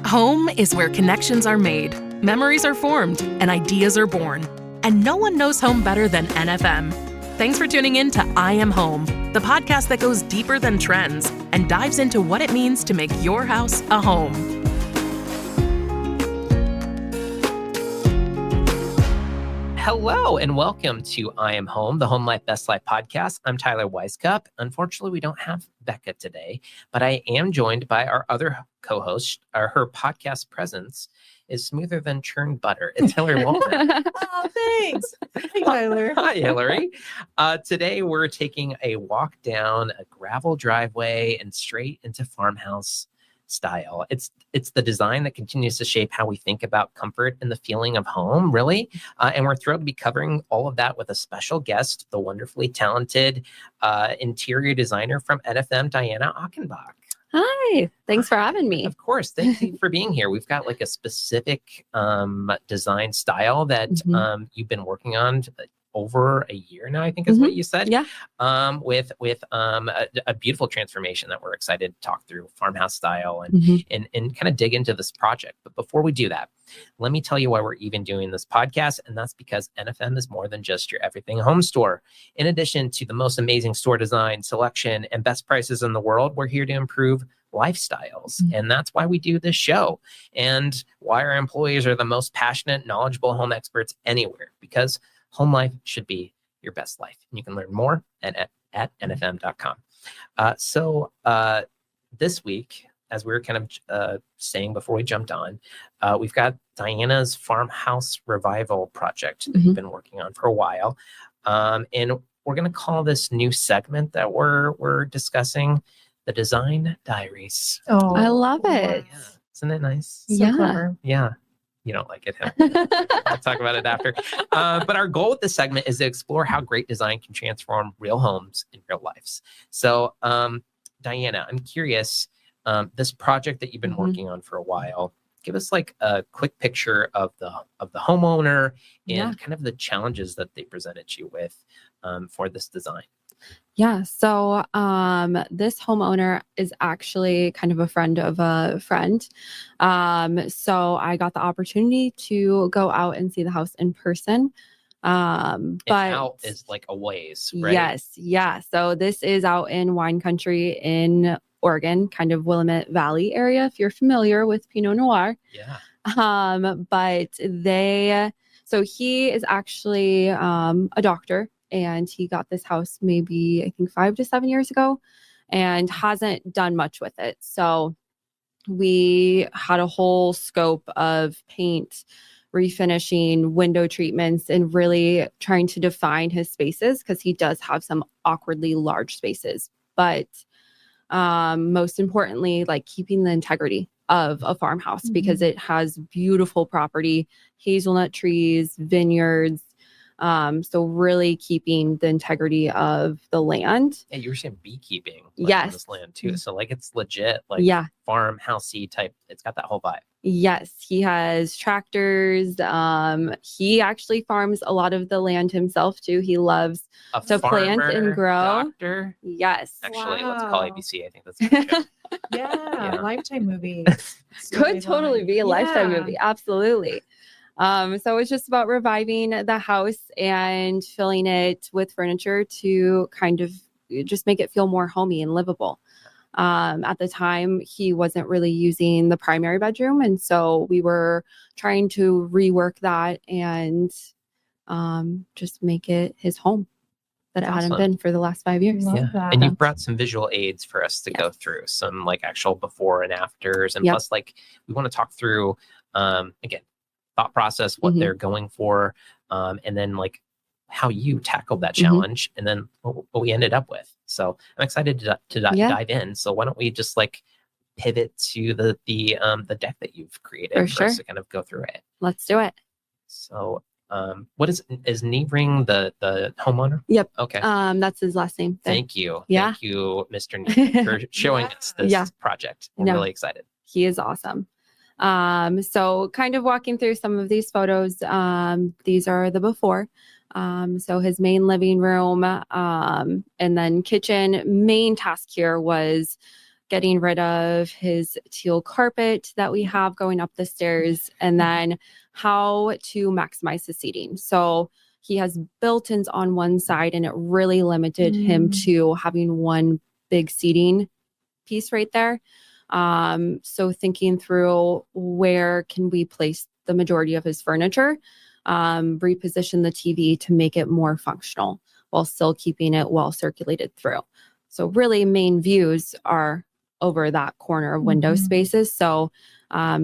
Home is where connections are made, memories are formed, and ideas are born. And no one knows home better than NFM. Thanks for tuning in to I Am Home, the podcast that goes deeper than trends and dives into what it means to make your house a home. Hello and welcome to I Am Home, the Home Life Best Life podcast. I'm Tyler Weiskup. Unfortunately, we don't have Becca today, but I am joined by our other co-host. Her podcast presence is smoother than churned butter. It's Hilary Walton. Oh, thanks. Hey, Tyler. Hi, Hilary. Today, we're taking a walk down a gravel driveway and straight into farmhouse style. It's the design that continues to shape how we think about comfort and the feeling of home, really. And we're thrilled to be covering all of that with a special guest, the wonderfully talented interior designer from NFM, Diana Achenbach. Hi, thanks for having me. Of course. Thank you for being here. We've got like a specific design style that you've been working on over a year now, I think is what you said. Yeah. With a beautiful transformation that we're excited to talk through, farmhouse style, and kind of dig into this project. But before we do that, let me tell you why we're even doing this podcast. And that's because NFM is more than just your everything home store. In addition to the most amazing store design, selection, and best prices in the world, we're here to improve lifestyles. And that's why we do this show and why our employees are the most passionate, knowledgeable home experts anywhere, because home life should be your best life. And you can learn more at nfm.com. So this week, as we were kind of saying before we jumped on, we've got Diana's Farmhouse Revival project that we've been working on for a while. And we're going to call this new segment that we're discussing the Design Diaries. Oh, I love it. Yeah. Isn't it nice? So clever. Yeah. You don't like it. I'll talk about it after. But our goal with this segment is to explore how great design can transform real homes in real lives. So, Diana, I'm curious, this project that you've been working on for a while, give us like a quick picture of the homeowner and kind of the challenges that they presented you with for this design. Yeah. So this homeowner is actually kind of a friend of a friend. So I got the opportunity to go out and see the house in person. But out is like a ways, right? Yes. Yeah. So this is out in wine country in Oregon, kind of Willamette Valley area, if you're familiar with Pinot Noir. Yeah. So he is actually a doctor. And he got this house maybe, I think, 5 to 7 years ago and hasn't done much with it. So we had a whole scope of paint, refinishing, window treatments, and really trying to define his spaces because he does have some awkwardly large spaces. But most importantly, like keeping the integrity of a farmhouse because it has beautiful property, hazelnut trees, vineyards. So really keeping the integrity of the land. Yeah, you were saying beekeeping on this land too. So like it's legit, like farmhousey type. It's got that whole vibe. Yes, he has tractors. He actually farms a lot of the land himself too. He loves to plant and grow. Doctor. Yes. Actually, let's call ABC. I think that's a good show. Yeah, Lifetime movie. Could totally be a Lifetime movie. Absolutely. So it's just about reviving the house and filling it with furniture to kind of just make it feel more homey and livable. At the time, he wasn't really using the primary bedroom. And so we were trying to rework that and just make it his home that it hadn't been for the last 5 years. And you've brought some visual aids for us to go through, some like actual before and afters. And plus, like, we want to talk through, again, thought process, what they're going for, and then like how you tackled that challenge and then what we ended up with. So I'm excited to dive in. So why don't we just like pivot to the deck that you've created for us to kind of go through it. Let's do it. So what is Nevring the homeowner? Yep. Okay. That's his last name. Thank you. Yeah. Thank you, Mr. Nevring, for showing us this project. We're really excited. He is awesome. So kind of walking through some of these photos, these are the before. So his main living room, and then kitchen. Main task here was getting rid of his teal carpet that we have going up the stairs, and then how to maximize the seating. So he has built-ins on one side, and it really limited him to having one big seating piece right there. So thinking through where can we place the majority of his furniture, reposition the TV to make it more functional while still keeping it well circulated through. So really main views are over that corner of window spaces. So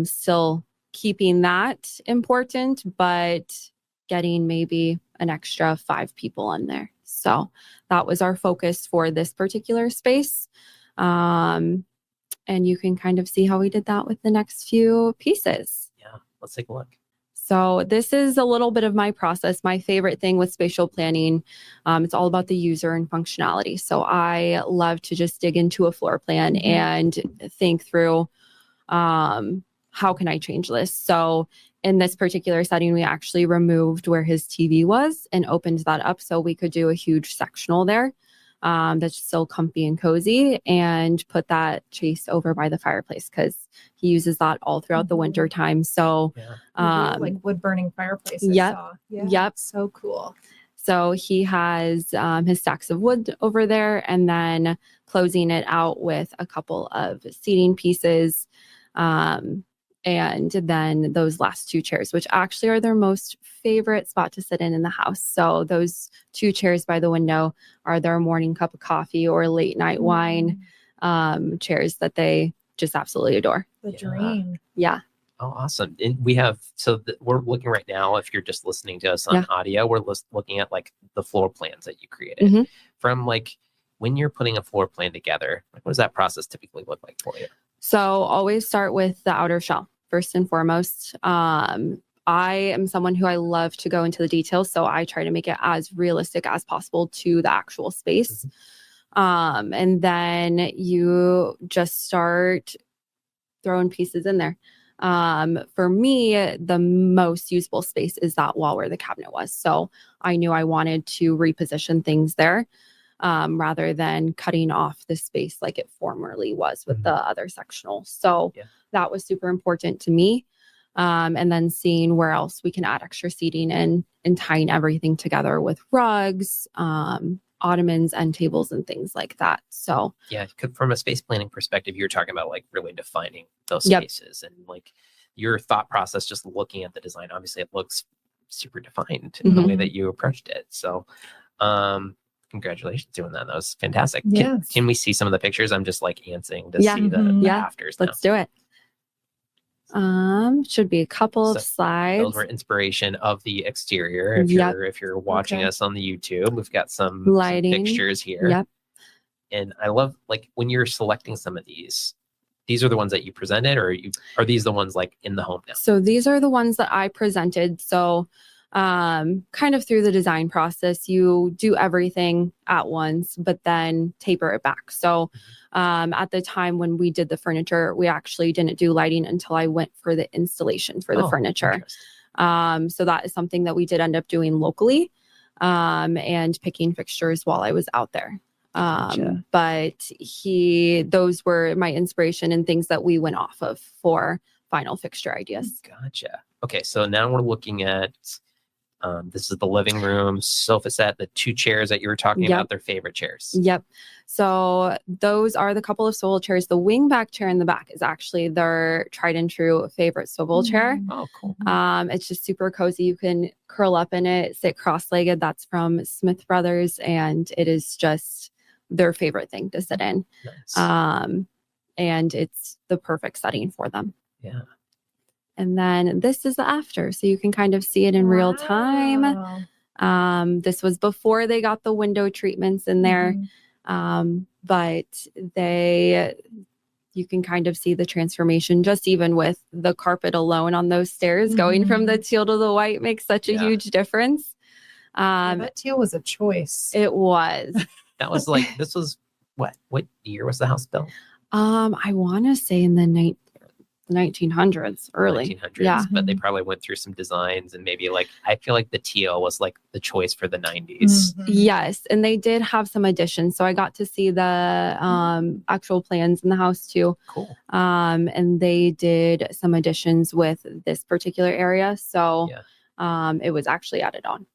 still keeping that important, but getting maybe an extra 5 people in there. So that was our focus for this particular space. And you can kind of see how we did that with the next few pieces. Yeah, let's take a look. So this is a little bit of my process. My favorite thing with spatial planning, it's all about the user and functionality. So I love to just dig into a floor plan and think through how can I change this? So in this particular setting, we actually removed where his TV was and opened that up so we could do a huge sectional there that's still comfy and cozy, and put that chase over by the fireplace because he uses that all throughout the winter time. So like wood burning fireplaces. Yep. Yep. So cool. So he has his stacks of wood over there, and then closing it out with a couple of seating pieces. And then those last 2 chairs, which actually are their most favorite spot to sit in the house. So those 2 chairs by the window are their morning cup of coffee or late night wine chairs that they just absolutely adore. The dream. Yeah. Oh, awesome. And we have, we're looking right now, if you're just listening to us on audio, we're looking at like the floor plans that you created from like when you're putting a floor plan together. Like, what does that process typically look like for you? So always start with the outer shell first and foremost. I am someone who I love to go into the details. So I try to make it as realistic as possible to the actual space. And then you just start throwing pieces in there. For me, the most usable space is that wall where the cabinet was. So I knew I wanted to reposition things there rather than cutting off the space like it formerly was with the other sectional. So that was super important to me. And then seeing where else we can add extra seating and tying everything together with rugs, ottomans, end tables, and things like that. So yeah, from a space planning perspective, you're talking about like really defining those spaces and like your thought process, just looking at the design. Obviously, it looks super defined in the way that you approached it. So, congratulations doing that. That was fantastic. Yes. Can we see some of the pictures? I'm just like antsing to see the afters. Let's do it. Should be a couple of slides. Those were inspiration of the exterior. If you're watching us on the YouTube, we've got some lighting fixtures here. Yep. And I love like when you're selecting some of these are the ones that you presented, or are these the ones like in the home now? So these are the ones that I presented. So kind of through the design process, you do everything at once, but then taper it back. So at the time when we did the furniture, we actually didn't do lighting until I went for the installation for the furniture. So that is something that we did end up doing locally and picking fixtures while I was out there. But those were my inspiration and things that we went off of for final fixture ideas. Gotcha. Okay. So now we're looking at, this is the living room sofa set, the 2 chairs that you were talking about, their favorite chairs. Yep. So those are the couple of swivel chairs. The wingback chair in the back is actually their tried and true favorite swivel chair. Oh, cool. It's just super cozy. You can curl up in it, sit cross-legged. That's from Smith Brothers, and it is just their favorite thing to sit in. Nice. And it's the perfect setting for them. Yeah. And then this is the after. So you can kind of see it in real time. This was before they got the window treatments in there. But you can kind of see the transformation just even with the carpet alone on those stairs. Going from the teal to the white makes such a huge difference. That teal was a choice. It was. That was like, this was what year was the house built? I want to say in the the 1900s, early. 1900s, Yeah. but they probably went through some designs and maybe like, I feel like the teal was like the choice for the 90s. Yes. And they did have some additions. So I got to see the actual plans in the house too. Cool. And they did some additions with this particular area. So it was actually added on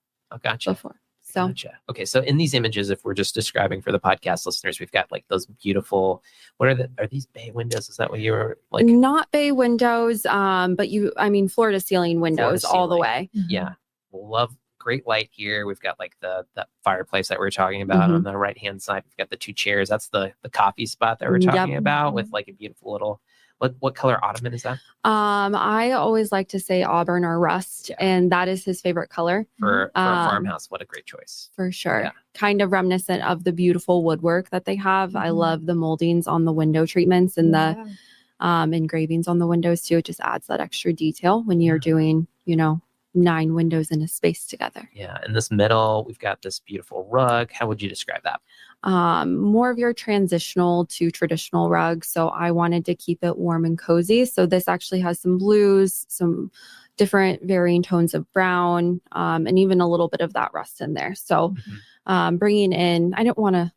Gotcha. before. So Gotcha. Okay, so in these images, if we're just describing for the podcast listeners, we've got like those beautiful. What are these bay windows? Is that what you were like? not bay windows, but floor to ceiling windows all the way. Yeah, love great light here. We've got like the fireplace that we're talking about on the right hand side. We've got the 2 chairs. That's the coffee spot that we're talking about with like a beautiful little. What color ottoman is that? I always like to say auburn or rust, and that is his favorite color. For a farmhouse, what a great choice. For sure. Yeah. Kind of reminiscent of the beautiful woodwork that they have. I love the moldings on the window treatments and the engravings on the windows too. It just adds that extra detail when you're doing, 9 windows in a space together. Yeah. In this middle, we've got this beautiful rug. How would you describe that? More of your transitional to traditional rug. So I wanted to keep it warm and cozy. So this actually has some blues, some different varying tones of brown, and even a little bit of that rust in there. So bringing in, I didn't want to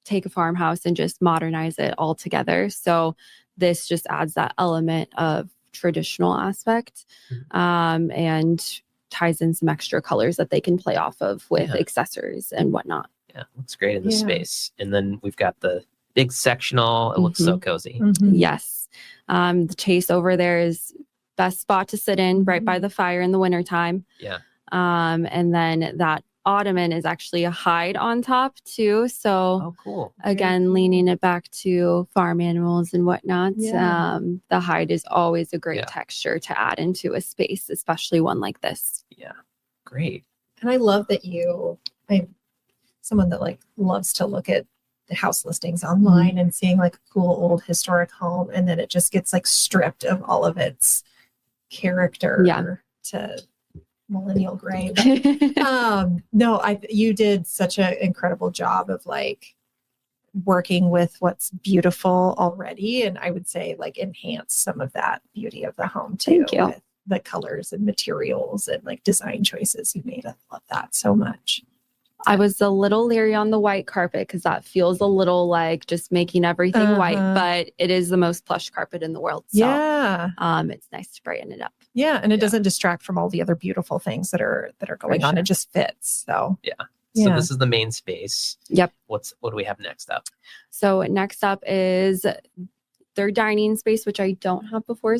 take a farmhouse and just modernize it all together. So this just adds that element of traditional aspect, and ties in some extra colors that they can play off of with accessories and whatnot. Yeah, looks great in this space. And then we've got the big sectional. It looks so cozy. Yes. The chase over there is best spot to sit in right by the fire in the wintertime. Yeah. And then that ottoman is actually a hide on top too. So cool. Again, leaning it back to farm animals and whatnot. The hide is always a great texture to add into a space, especially one like this. Yeah. Great. And I love that I'm someone that like loves to look at the house listings online and seeing like a cool old historic home, and then it just gets like stripped of all of character to millennial gray. But, you did such an incredible job of like working with what's beautiful already, and I would say like enhance some of that beauty of the home too. Thank you. With the colors and materials and like design choices you made. I love that so much. I was a little leery on the white carpet because that feels a little like just making everything white, but it is the most plush carpet in the world. So it's nice to brighten it up. Yeah, and it doesn't distract from all the other beautiful things that are going on. It just fits. So So this is the main space. Yep. What do we have next up? So next up is their dining space, which I don't have before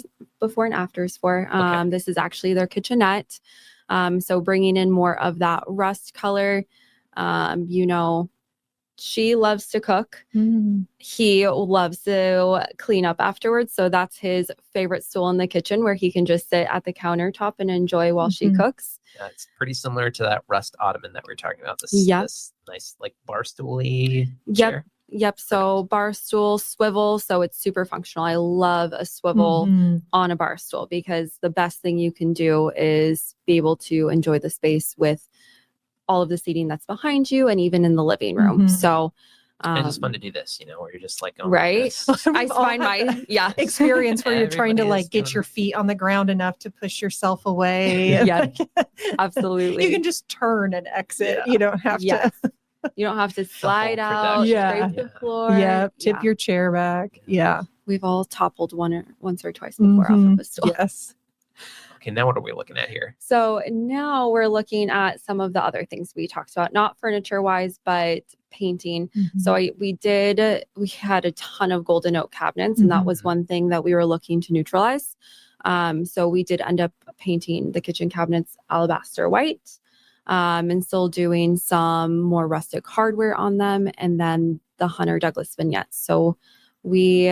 and afters for. This is actually their kitchenette. So bringing in more of that rust color. She loves to cook. He loves to clean up afterwards. So that's his favorite stool in the kitchen where he can just sit at the countertop and enjoy while she cooks. Yeah, it's pretty similar to that rust ottoman that we were talking about. This nice like bar stooly chair. Yep. So bar stool, swivel. So it's super functional. I love a swivel on a bar stool because the best thing you can do is be able to enjoy the space with all of the seating that's behind you and even in the living room. So it's just fun to do this, where you're just like, I find my experience where you're trying to like get your feet on the ground enough to push yourself away. Absolutely. You can just turn and exit. You don't have to. You don't have to slide out, scrape the floor. Tip your chair back. Yeah. We've all toppled once or twice before off of a stool. Yes. Okay, now what are we looking at here? So now we're looking at some of the other things we talked about, not furniture-wise, but painting. So we had a ton of golden oak cabinets, and that was one thing that we were looking to neutralize. So we did end up painting the kitchen cabinets alabaster white. And still doing some more rustic hardware on them, and then the Hunter Douglas vignettes. So we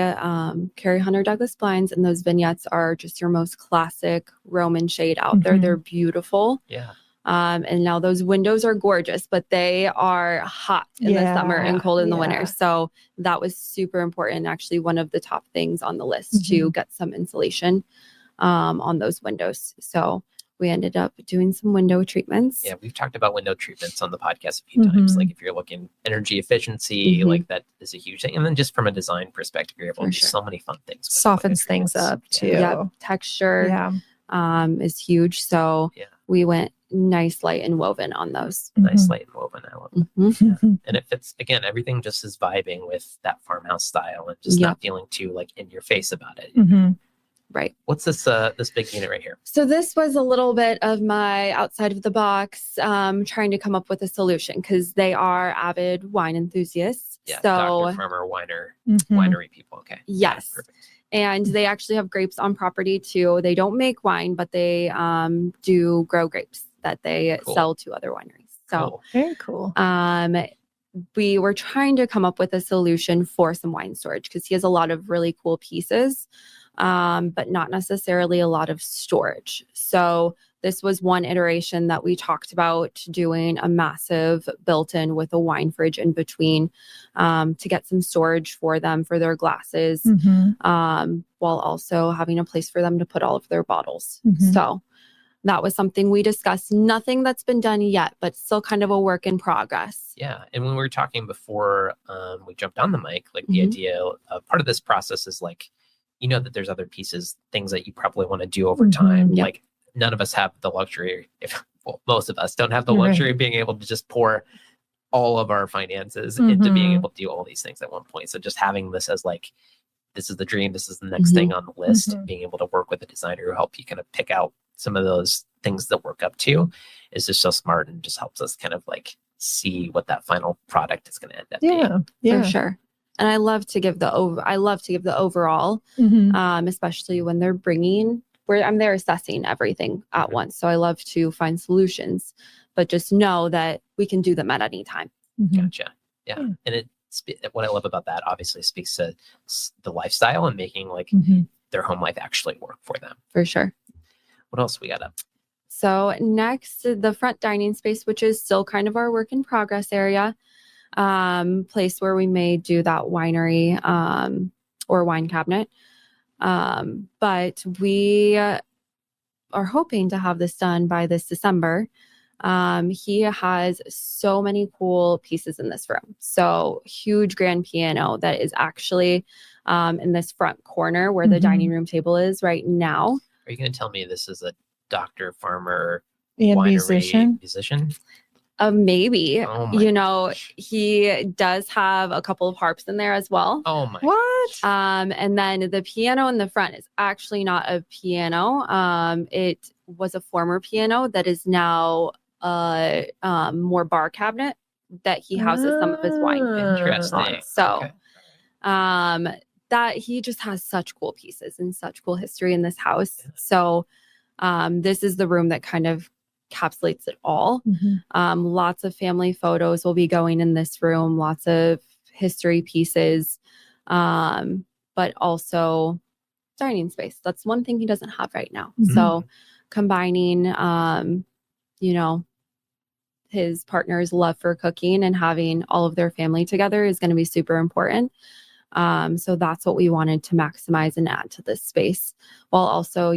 carry Hunter Douglas blinds, and those vignettes are just your most classic Roman shade out there. They're beautiful. Yeah. And now those windows are gorgeous, but they are hot in the summer and cold in the winter. So that was super important. Actually, one of the top things on the list to get some insulation on those windows. So we ended up doing some window treatments. Yeah, we've talked about window treatments on the podcast a few times. Like if you're looking energy efficiency, like that is a huge thing. And then just from a design perspective, you're able to do so many fun things. with Softens window things treatments. up too. Yep, texture is huge. So we went nice light and woven on those. Nice light and woven. I love that. Mm-hmm. And it fits, again, everything just is vibing with that farmhouse style and just not feeling too like in your face about it. Right. What's this big unit right here? So this was a little bit of my outside of the box, trying to come up with a solution because they are avid wine enthusiasts. Yeah, so doctor, farmer, winery people. Okay. Yes. Yeah, perfect. And they actually have grapes on property too. They don't make wine, but they do grow grapes that they sell to other wineries. So very cool. We were trying to come up with a solution for some wine storage because he has a lot of really cool pieces, but not necessarily a lot of storage. So this was one iteration that we talked about doing a massive built-in with a wine fridge in between to get some storage for them for their glasses, while also having a place for them to put all of their bottles. So that was something we discussed. Nothing that's been done yet, but still kind of a work in progress. Yeah. And when we were talking before we jumped on the mic, like the idea of part of this process is like, that there's other pieces, things that you probably want to do over time. Yep. Like none of us have the luxury, most of us don't have the luxury of being able to just pour all of our finances into being able to do all these things at one point. So just having this as like, this is the dream, this is the next thing on the list, being able to work with a designer who help you kind of pick out some of those things that work up to is just so smart and just helps us kind of like see what that final product is going to end up being. For sure. And I love to give the overall, especially when they're they're assessing everything at once. So I love to find solutions, but just know that we can do them at any time. Gotcha. Yeah. And what I love about that obviously speaks to the lifestyle and making like their home life actually work for them. For sure. What else we got up? So next, the front dining space, which is still kind of our work in progress area, place where we may do that winery or wine cabinet. But we are hoping to have this done by this December. He has so many cool pieces in this room. So huge grand piano that is actually in this front corner where the dining room table is right now. Are you going to tell me this is a doctor, farmer, and winery, musician? Maybe. Oh my gosh. He does have a couple of harps in there as well. Oh my What? gosh. And then the piano in the front is actually not a piano. It was a former piano that is now more bar cabinet that he houses some of his wine. Interesting. So that he just has such cool pieces and such cool history in this house. So this is the room that kind of encapsulates it all. Lots of family photos will be going in this room, lots of history pieces, but also dining space. That's one thing he doesn't have right now. So combining, his partner's love for cooking and having all of their family together is going to be super important. So that's what we wanted to maximize and add to this space, while also,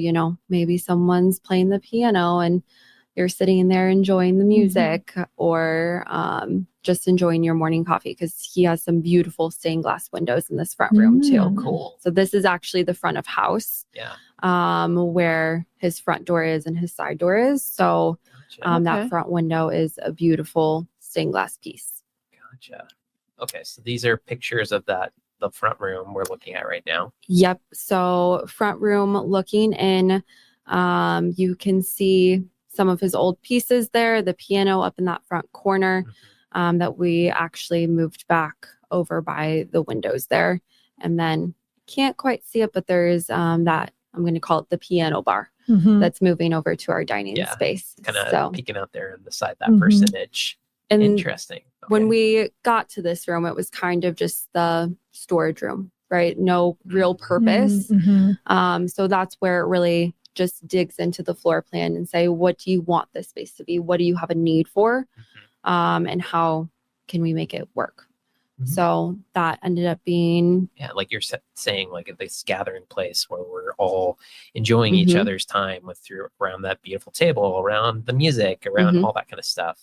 maybe someone's playing the piano and you're sitting in there enjoying the music or just enjoying your morning coffee, because he has some beautiful stained glass windows in this front room too. Cool. So this is actually the front of house, where his front door is and his side door is. So that front window is a beautiful stained glass piece. Gotcha. Okay. So these are pictures of the front room we're looking at right now. Yep. So front room looking in, you can see some of his old pieces there, the piano up in that front corner that we actually moved back over by the windows there. And then can't quite see it, but there is that, I'm going to call it the piano bar that's moving over to our dining space. Kind of peeking out there on the side, that percentage. And interesting. When we got to this room, it was kind of just the storage room, right? No real purpose. So that's where it really just digs into the floor plan and say, what do you want this space to be? What do you have a need for? And how can we make it work? So that ended up being like you're saying, like this gathering place where we're all enjoying each other's time around that beautiful table, around the music, around all that kind of stuff.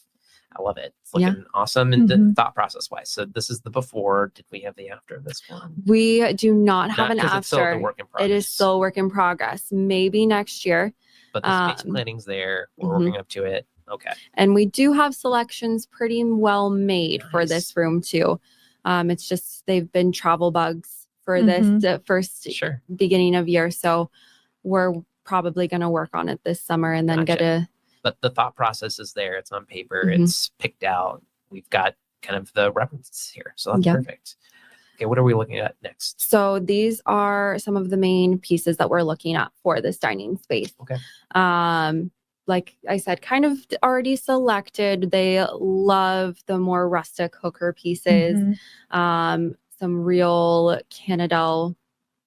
I love it. It's looking awesome. And thought process wise. So this is the before. Did we have the after this one? We do not have an after. It's still the work in progress. It is still a work in progress. Maybe next year. But the space planning's there. We're working up to it. Okay. And we do have selections pretty well made for this room too. It's just they've been travel bugs for this first beginning of year. So we're probably going to work on it this summer and then But the thought process is there. It's on paper. It's picked out. We've got kind of the references here. So that's perfect. Okay, what are we looking at next? So these are some of the main pieces that we're looking at for this dining space. Okay. Like I said, kind of already selected. They love the more rustic hooker pieces, some real Canadell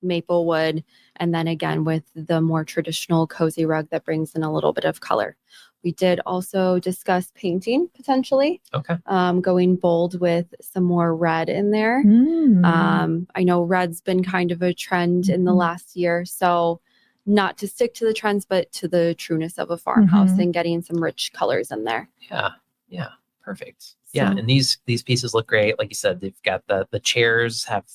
maple wood, and then again with the more traditional cozy rug that brings in a little bit of color. We did also discuss painting potentially. Okay. Going bold with some more red in there. I know red's been kind of a trend in the last year. So not to stick to the trends, but to the trueness of a farmhouse and getting some rich colors in there. Yeah. Yeah. Perfect. Yeah. And these pieces look great. Like you said, they've got the chairs have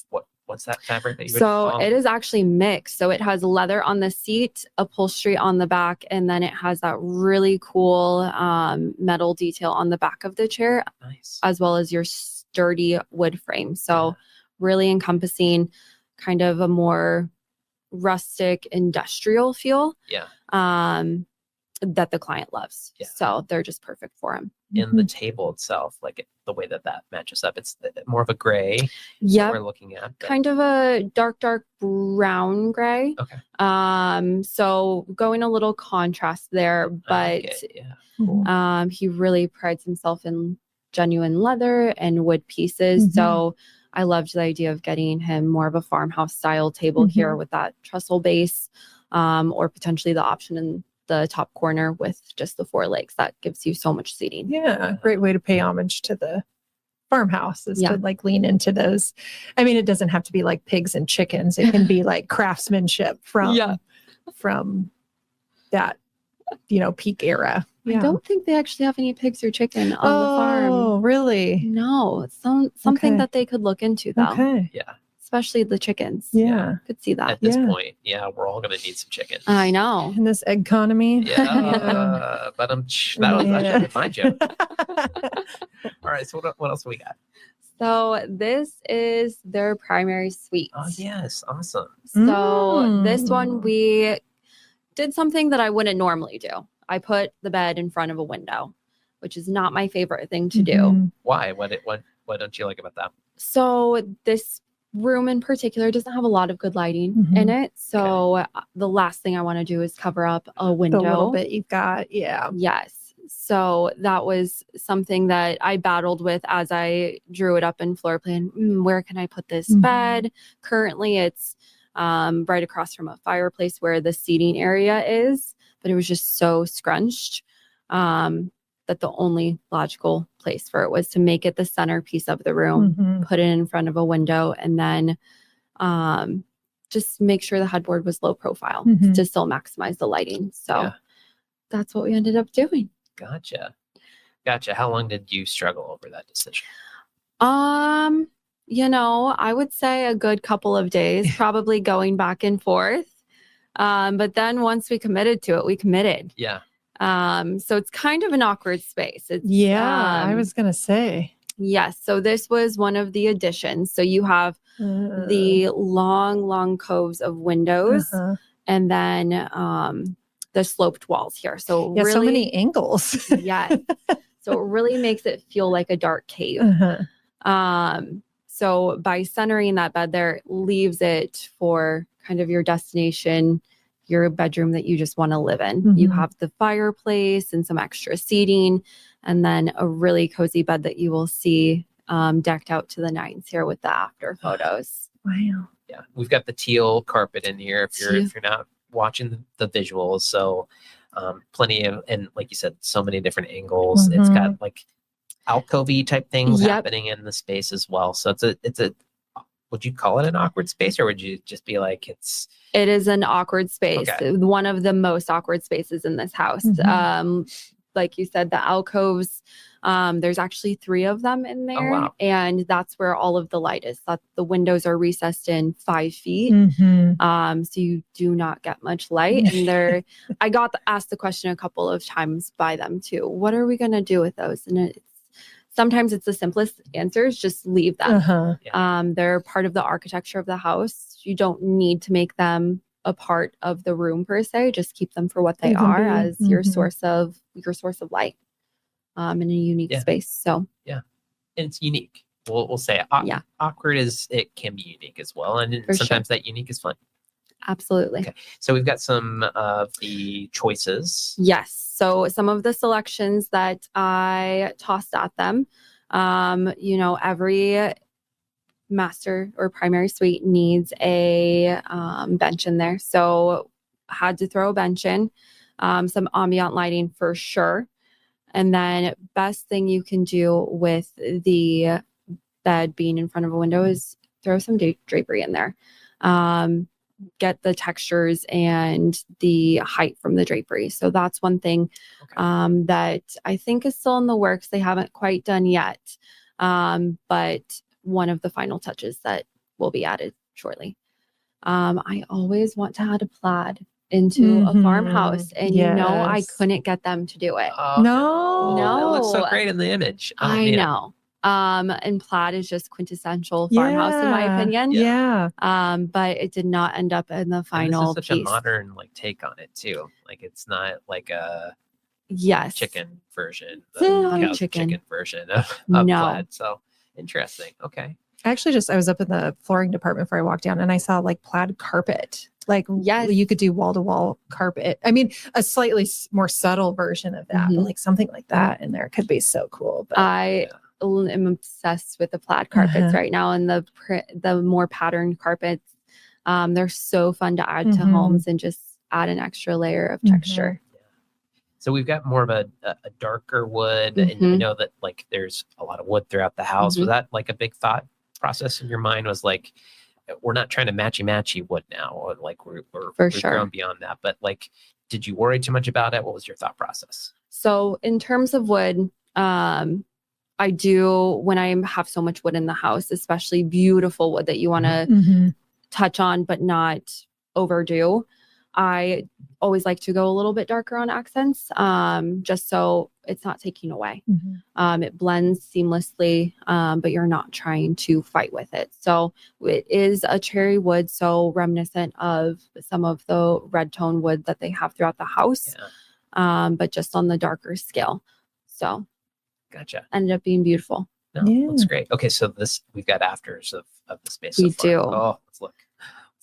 what's that fabric that you would call? It is actually mixed. So it has leather on the seat, upholstery on the back, and then it has that really cool metal detail on the back of the chair, as well as your sturdy wood frame. So really encompassing kind of a more rustic industrial feel that the client loves. So they're just perfect for him. In the table itself, like the way that matches up, it's more of a gray we're looking at. Kind of a dark brown gray. Okay. So going a little contrast there, but cool. he really prides himself in genuine leather and wood pieces. So I loved the idea of getting him more of a farmhouse style table here with that trestle base, or potentially the option in the top corner with just the 4 legs. That gives you so much seating. Yeah, great way to pay homage to the farmhouse is to like lean into those. I mean, it doesn't have to be like pigs and chickens. It can be like craftsmanship from that, peak era. I don't think they actually have any pigs or chicken on the farm. Oh, really? No, it's something that they could look into though. Okay. Yeah. Especially the chickens. Yeah. Could see that. At this point, we're all going to need some chicken. I know. In this egg economy. Yeah. But that should be my joke. All right. So what else do we got? So this is their primary suite. Oh, yes. Awesome. So this one, we did something that I wouldn't normally do. I put the bed in front of a window, which is not my favorite thing to do. Why? What don't you like about that? So this room in particular doesn't have a lot of good lighting in it. So the last thing I want to do is cover up a window. The little bit you've got. Yeah. Yes. So that was something that I battled with as I drew it up in floor plan. Where can I put this bed? Currently it's right across from a fireplace where the seating area is, but it was just so scrunched that the only logical place for it was to make it the centerpiece of the room, put it in front of a window, and then just make sure the headboard was low profile to still maximize the lighting. So that's what we ended up doing. Gotcha. How long did you struggle over that decision? I would say a good couple of days, probably going back and forth. But then once we committed to it, we committed. Yeah. So it's kind of an awkward space. I was going to say. Yes. So this was one of the additions. So you have the long coves of windows and then the sloped walls here. So really, so many angles. Yes. So it really makes it feel like a dark cave. So by centering that bed there, leaves it for kind of your destination, your bedroom that you just want to live in. You have the fireplace and some extra seating, and then a really cozy bed that you will see decked out to the nines here with the after photos. Wow. Yeah, we've got the teal carpet in here if you're not watching the visuals. So plenty of, and like you said, so many different angles. It's got like alcove type things Yep. happening in the space as well. So it's a would you call it an awkward space, or would you just be like It is an awkward space. Okay. One of the most awkward spaces in this house. Like you said, the alcoves, there's actually 3 of them in there. wow. And that's where all of the light is. The windows are recessed in 5 feet. So you do not get much light. And I got asked the question a couple of times by them too. What are we going to do with those? And sometimes it's the simplest answers, just leave them. They're part of the architecture of the house. You don't need to make them a part of the room per se. Just keep them for what they are as your source of light in a unique space. So and it's unique. We'll say awkward it can be unique as well, and sometimes that unique is fun. Absolutely. Okay, so we've got some of the choices. Yes. So some of the selections that I tossed at them, every master or primary suite needs a bench in there. So had to throw a bench in, some ambient lighting for sure. And then best thing you can do with the bed being in front of a window is throw some drapery in there. Get the textures and the height from the drapery. So that's one thing that I think is still in the works. They haven't quite done yet. But one of the final touches that will be added shortly. I always want to add a plaid into a farmhouse, and I couldn't get them to do it. Oh, no, it looks so great in the image. I know. And plaid is just quintessential farmhouse in my opinion. But it did not end up in the final and this is such a modern take on it too. Like it's not like a chicken version, the chicken version of plaid. So interesting. Okay. Actually, I was up in the flooring department before I walked down, and I saw plaid carpet. You could do wall-to-wall carpet. I mean, a slightly more subtle version of that, but something like that in there could be so cool. But I am obsessed with the plaid carpets right now, and the more patterned carpets. They're so fun to add to homes and just add an extra layer of texture. So we've got more of a darker wood, and you know that there's a lot of wood throughout the house. Was that a big thought process in your mind? Was we're not trying to matchy wood now, or we've grown beyond that. But did you worry too much about it? What was your thought process? So in terms of wood, I do, when I have so much wood in the house, especially beautiful wood that you want to touch on but not overdo, I always like to go a little bit darker on accents, just so it's not taking away. It blends seamlessly, but you're not trying to fight with it. So it is a cherry wood, so reminiscent of some of the red tone wood that they have throughout the house, but just on the darker scale. So gotcha. Ended up being beautiful. No, looks great. Okay, so we've got afters of the space. We so do. Oh, let's look.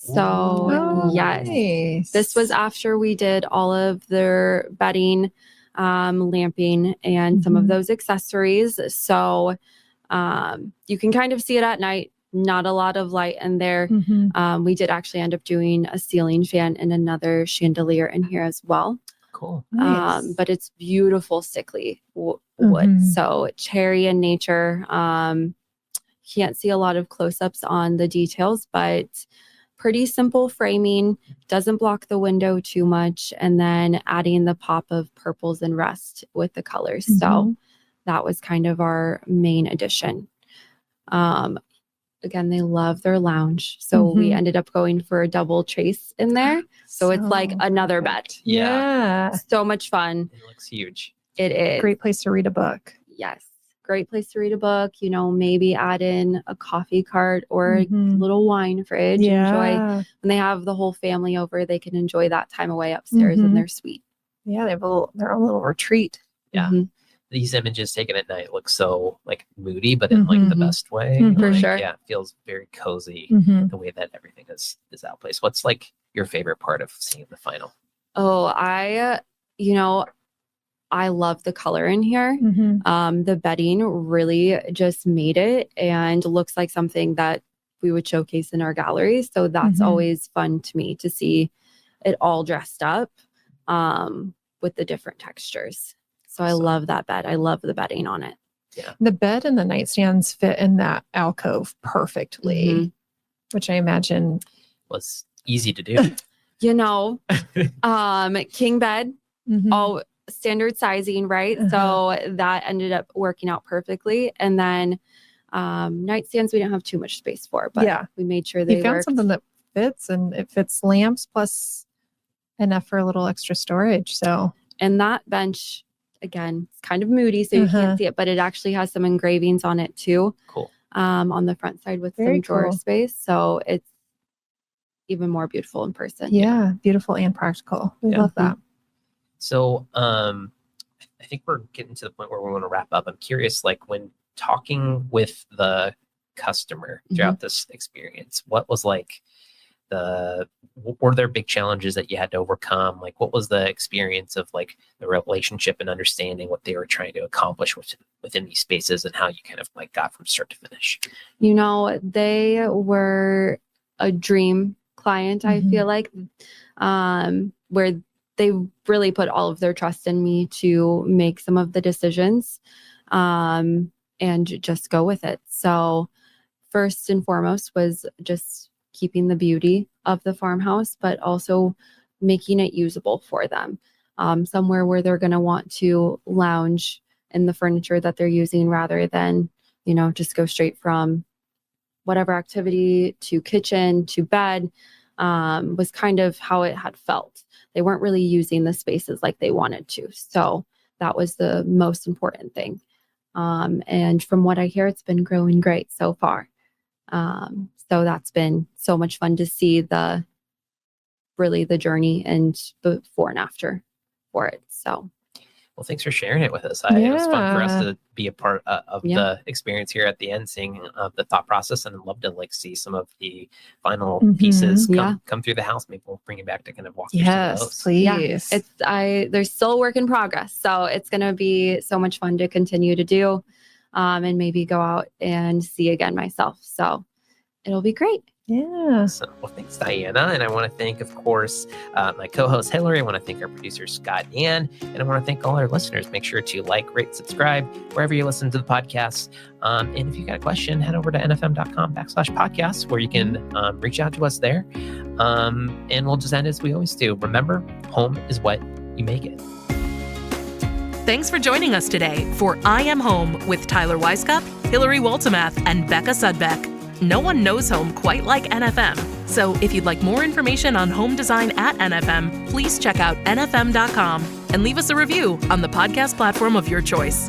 So yes, this was after we did all of their bedding, lamping, and some of those accessories. So you can kind of see it at night. Not a lot of light in there. We did actually end up doing a ceiling fan and another chandelier in here as well. Cool. Nice. But it's beautiful sickly wood. So cherry in nature. Can't see a lot of close-ups on the details, but pretty simple framing, doesn't block the window too much, and then adding the pop of purples and rust with the colors. So that was kind of our main addition. Again, they love their lounge. So we ended up going for a double trace in there. So it's like another bed. Yeah. So much fun. It looks huge. It is. Great place to read a book. Yes. Great place to read a book, maybe add in a coffee cart or a little wine fridge. Enjoy when they have the whole family over, they can enjoy that time away upstairs in their suite. Yeah, they have their own little retreat. Yeah. These images taken at night look so moody, but in the best way. For sure. Yeah, it feels very cozy the way that everything is outplaced. What's your favorite part of seeing the final? Oh, I love the color in here. The bedding really just made it and looks like something that we would showcase in our gallery. So that's always fun to me to see it all dressed up with the different textures. So I love that bed. I love the bedding on it. The bed and the nightstands fit in that alcove perfectly, which I imagine was easy to do. You know, king bed, all standard sizing, right? So that ended up working out perfectly. And then nightstands, we didn't have too much space for, but we made sure they you found worked. something that fits, and it fits lamps plus enough for a little extra storage. So, and that bench, again, it's kind of moody, so you can't see it, but it actually has some engravings on it too. Cool. On the front side with Very some drawer cool. space. So it's even more beautiful in person. Yeah, beautiful and practical. We love that. So I think we're getting to the point where we want to wrap up. I'm curious, like when talking with the customer throughout this experience, what was like were there big challenges that you had to overcome? Like what was the experience of like the relationship and understanding what they were trying to accomplish within these spaces and how you kind of like got from start to finish? You know, they were a dream client, I feel like, where they really put all of their trust in me to make some of the decisions and just go with it. So first and foremost was just keeping the beauty of the farmhouse, but also making it usable for them. Somewhere where they're going to want to lounge in the furniture that they're using rather than, you know, just go straight from whatever activity to kitchen to bed, was kind of how it had felt. They weren't really using the spaces like they wanted to. So that was the most important thing. And from what I hear, it's been growing great so far. So that's been so much fun to see the journey and the before and after for it. So. Well, thanks for sharing it with us. It was fun for us to be a part of the experience here at the end, seeing the thought process, and I'd love to like see some of the final pieces come through the house. Maybe we'll bring it back to kind of walk through some of those. Please. Yeah, there's still a work in progress. So it's going to be so much fun to continue to do and maybe go out and see again myself. So it'll be great. Yeah. So, well, thanks, Diana. And I want to thank, of course, my co-host, Hilary. I want to thank our producer, Scott and Ann. And I want to thank all our listeners. Make sure to like, rate, subscribe, wherever you listen to the podcast. And if you've got a question, head over to nfm.com/podcast, where you can reach out to us there. And we'll just end as we always do. Remember, home is what you make it. Thanks for joining us today for I Am Home with Tyler Weisskopf, Hilary Waltemath, and Becca Sudbeck. No one knows home quite like NFM. So if you'd like more information on home design at NFM, please check out nfm.com and leave us a review on the podcast platform of your choice.